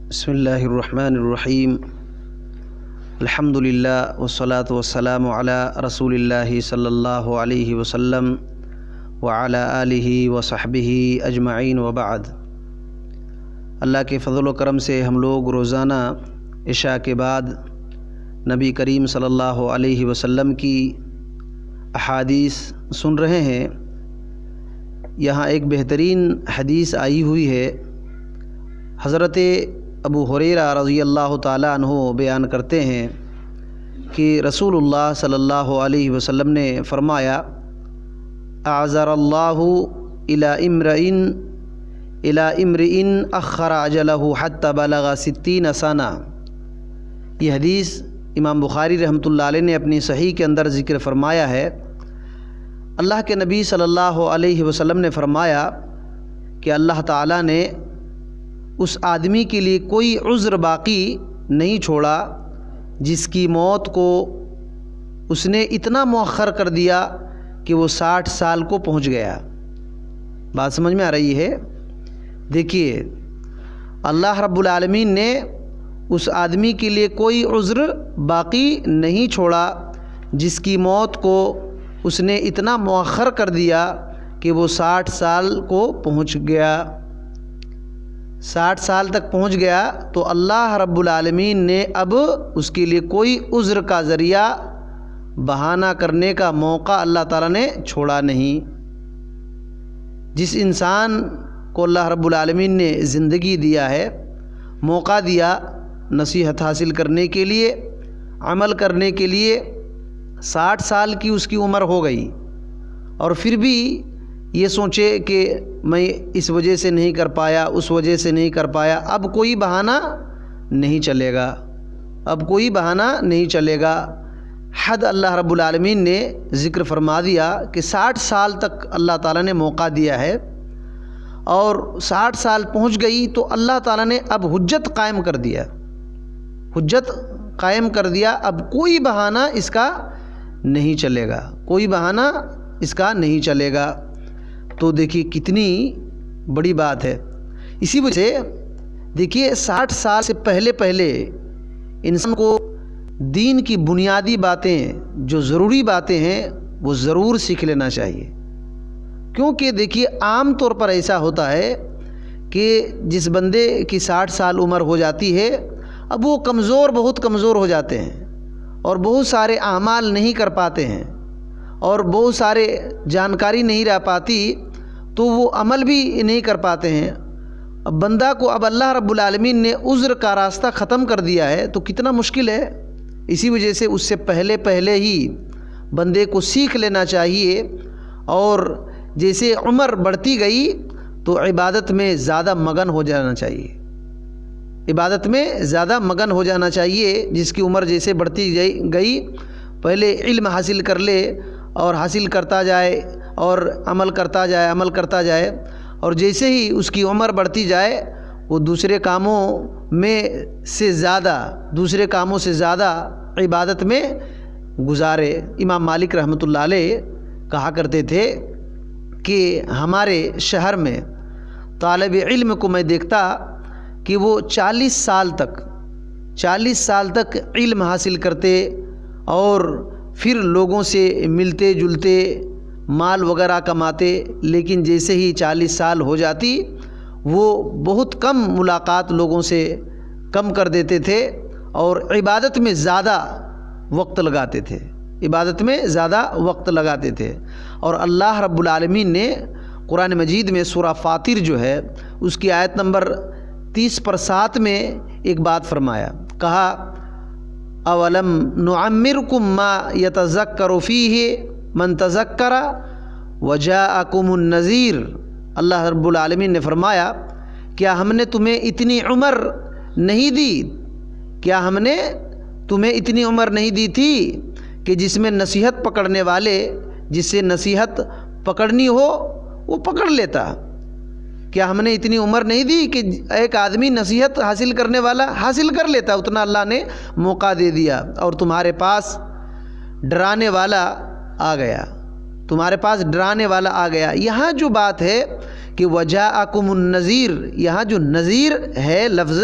بسم اللہ الرحمن الرحیم الحمدللہ والصلاة والسلام علی رسول اللہ صلی اللہ علیہ وسلم وعلی آلہ وصحبہ اجمعین وبعد۔ اللہ کے فضل و کرم سے ہم لوگ روزانہ عشاء کے بعد نبی کریم صلی اللہ علیہ وسلم کی احادیث سن رہے ہیں۔ یہاں ایک بہترین حدیث آئی ہوئی ہے۔ حضرت ابو ہریرہ رضی اللہ تعالیٰ عنہ بیان کرتے ہیں کہ رسول اللہ صلی اللہ علیہ وسلم نے فرمایا، اعذر اللہ الی امرئ اخر اجلہ حتی بلغ 60 سنہ۔ یہ حدیث امام بخاری رحمۃ اللہ علیہ نے اپنی صحیح کے اندر ذکر فرمایا ہے۔ اللہ کے نبی صلی اللہ علیہ وسلم نے فرمایا کہ اللہ تعالیٰ نے اس آدمی کے لیے کوئی عذر باقی نہیں چھوڑا جس کی موت کو اس نے اتنا مؤخر کر دیا کہ وہ 60 سال کو پہنچ گیا۔ بات سمجھ میں آ رہی ہے؟ دیکھیے، اللہ رب العالمین نے اس آدمی کے لیے کوئی عذر باقی نہیں چھوڑا جس کی موت کو اس نے اتنا مؤخر کر دیا کہ وہ 60 سال کو پہنچ گیا۔ 60 سال تک پہنچ گیا تو اللہ رب العالمین نے اب اس کے لیے کوئی عذر کا ذریعہ بہانہ کرنے کا موقع اللہ تعالیٰ نے چھوڑا نہیں۔ جس انسان کو اللہ رب العالمین نے زندگی دیا ہے، موقع دیا نصیحت حاصل کرنے کے لیے، عمل کرنے کے لیے، 60 سال کی اس کی عمر ہو گئی اور پھر بھی یہ سوچے کہ میں اس وجہ سے نہیں کر پایا، اس وجہ سے نہیں کر پایا، اب کوئی بہانہ نہیں چلے گا، اب کوئی بہانہ نہیں چلے گا۔ حد اللہ رب العالمین نے ذکر فرما دیا کہ 60 سال تک اللہ تعالیٰ نے موقع دیا ہے اور 60 سال پہنچ گئی تو اللہ تعالیٰ نے اب حجت قائم کر دیا، حجت قائم کر دیا، اب کوئی بہانہ اس کا نہیں چلے گا، کوئی بہانہ اس کا نہیں چلے گا۔ تو دیکھیے کتنی بڑی بات ہے۔ اسی وجہ سے دیکھیے 60 سال سے پہلے انسان کو دین کی بنیادی باتیں، جو ضروری باتیں ہیں، وہ ضرور سیکھ لینا چاہیے۔ کیونکہ دیکھیے عام طور پر ایسا ہوتا ہے کہ جس بندے کی 60 سال عمر ہو جاتی ہے، اب وہ بہت کمزور ہو جاتے ہیں اور بہت سارے اعمال نہیں کر پاتے ہیں اور بہت سارے جانکاری نہیں رہ پاتی، تو وہ عمل بھی نہیں کر پاتے ہیں۔ اب بندہ کو اب اللہ رب العالمین نے عذر کا راستہ ختم کر دیا ہے تو کتنا مشکل ہے۔ اسی وجہ سے اس سے پہلے ہی بندے کو سیکھ لینا چاہیے، اور جیسے عمر بڑھتی گئی تو عبادت میں زیادہ مگن ہو جانا چاہیے، عبادت میں زیادہ مگن ہو جانا چاہیے۔ جس کی عمر جیسے بڑھتی گئی، پہلے علم حاصل کر لے اور حاصل کرتا جائے اور عمل کرتا جائے، اور جیسے ہی اس کی عمر بڑھتی جائے وہ دوسرے کاموں سے زیادہ عبادت میں گزارے۔ امام مالک رحمۃ اللہ علیہ کہا کرتے تھے کہ ہمارے شہر میں طالب علم کو میں دیکھتا کہ وہ 40 سال تک علم حاصل کرتے اور پھر لوگوں سے ملتے جلتے، مال وغیرہ کماتے، لیکن جیسے ہی 40 سال ہو جاتی وہ بہت کم ملاقات لوگوں سے کم کر دیتے تھے اور عبادت میں زیادہ وقت لگاتے تھے اور اللہ رب العالمین نے قرآن مجید میں سورہ فاطر جو ہے اس کی آیت نمبر 30/7 میں ایک بات فرمایا، کہا اولم نعمرکم ما یتذکر فیہ من تذکر وجاءکم النذیر۔ اللہ رب العالمین نے فرمایا، کیا ہم نے تمہیں اتنی عمر نہیں دی تھی کہ جس میں نصیحت پکڑنے والے، جس سے نصیحت پکڑنی ہو وہ پکڑ لیتا؟ کیا ہم نے اتنی عمر نہیں دی کہ ایک آدمی نصیحت حاصل کرنے والا حاصل کر لیتا؟ اتنا اللہ نے موقع دے دیا، اور تمہارے پاس ڈرانے والا آ گیا، یہاں جو بات ہے کہ وجاءکم النذیر، یہاں جو نذیر ہے لفظ،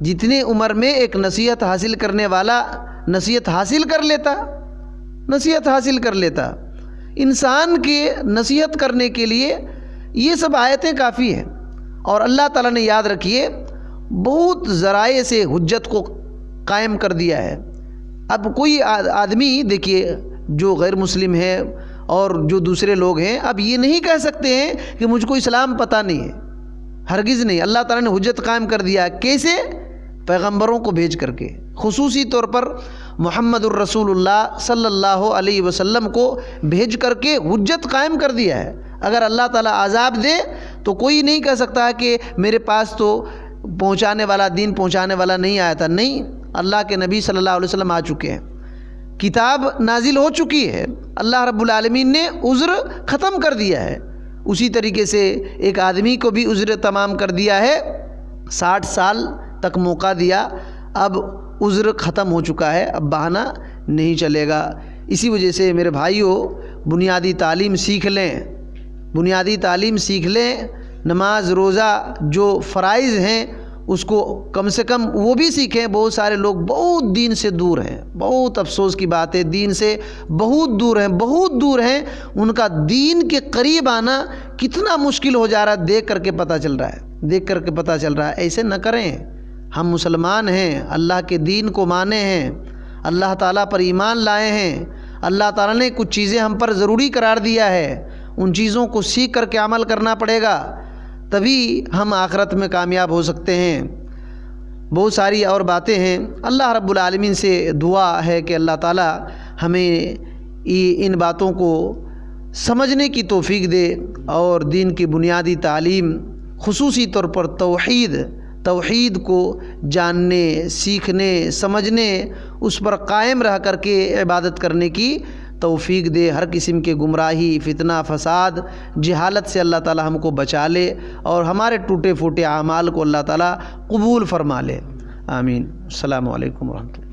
جتنے عمر میں ایک نصیحت حاصل کرنے والا نصیحت حاصل کر لیتا. انسان کے نصیحت کرنے کے لیے یہ سب آیتیں کافی ہیں. اور اللہ تعالیٰ نے یاد رکھیے بہت ذرائع سے حجت کو قائم کر دیا ہے. اب کوئی آدمی دیکھیے جو غیر مسلم ہے اور جو دوسرے لوگ ہیں اب یہ نہیں کہہ سکتے ہیں کہ مجھ کو اسلام پتہ نہیں ہے. ہرگز نہیں. اللہ تعالیٰ نے حجت قائم کر دیا. کیسے؟ پیغمبروں کو بھیج کر کے. خصوصی طور پر محمد الرسول اللہ صلی اللہ علیہ وسلم کو بھیج کر کے حجت قائم کر دیا ہے. اگر اللہ تعالیٰ عذاب دے تو کوئی نہیں کہہ سکتا کہ میرے پاس تو دین پہنچانے والا نہیں آیا تھا. نہیں، اللہ کے نبی صلی اللہ علیہ وسلم آ چکے ہیں، کتاب نازل ہو چکی ہے، اللہ رب العالمین نے عذر ختم کر دیا ہے. اسی طریقے سے ایک آدمی کو بھی عذر تمام کر دیا ہے. 60 سال تک موقع دیا، اب عذر ختم ہو چکا ہے، اب بہانہ نہیں چلے گا. اسی وجہ سے میرے بھائیوں بنیادی تعلیم سیکھ لیں. نماز روزہ جو فرائض ہیں اس کو کم سے کم وہ بھی سیکھیں. بہت سارے لوگ بہت دین سے دور ہیں. بہت افسوس کی بات ہے، دین سے بہت دور ہیں. ان کا دین کے قریب آنا کتنا مشکل ہو جا رہا ہے دیکھ کر کے پتہ چل رہا ہے. ایسے نہ کریں. ہم مسلمان ہیں، اللہ کے دین کو مانے ہیں، اللہ تعالیٰ پر ایمان لائے ہیں. اللہ تعالیٰ نے کچھ چیزیں ہم پر ضروری قرار دیا ہے، ان چیزوں کو سیکھ کر کے عمل کرنا پڑے گا، تبھی ہم آخرت میں کامیاب ہو سکتے ہیں. بہت ساری اور باتیں ہیں. اللہ رب العالمین سے دعا ہے کہ اللہ تعالیٰ ہمیں ان باتوں کو سمجھنے کی توفیق دے اور دین کی بنیادی تعلیم خصوصی طور پر توحید کو جاننے، سیکھنے، سمجھنے، اس پر قائم رہ کر کے عبادت کرنے کی توفیق دے. ہر قسم کے گمراہی، فتنہ، فساد، جہالت سے اللہ تعالی ہم کو بچا لے اور ہمارے ٹوٹے پھوٹے اعمال کو اللہ تعالی قبول فرما لے. آمین. السلام علیکم ورحمۃ اللہ.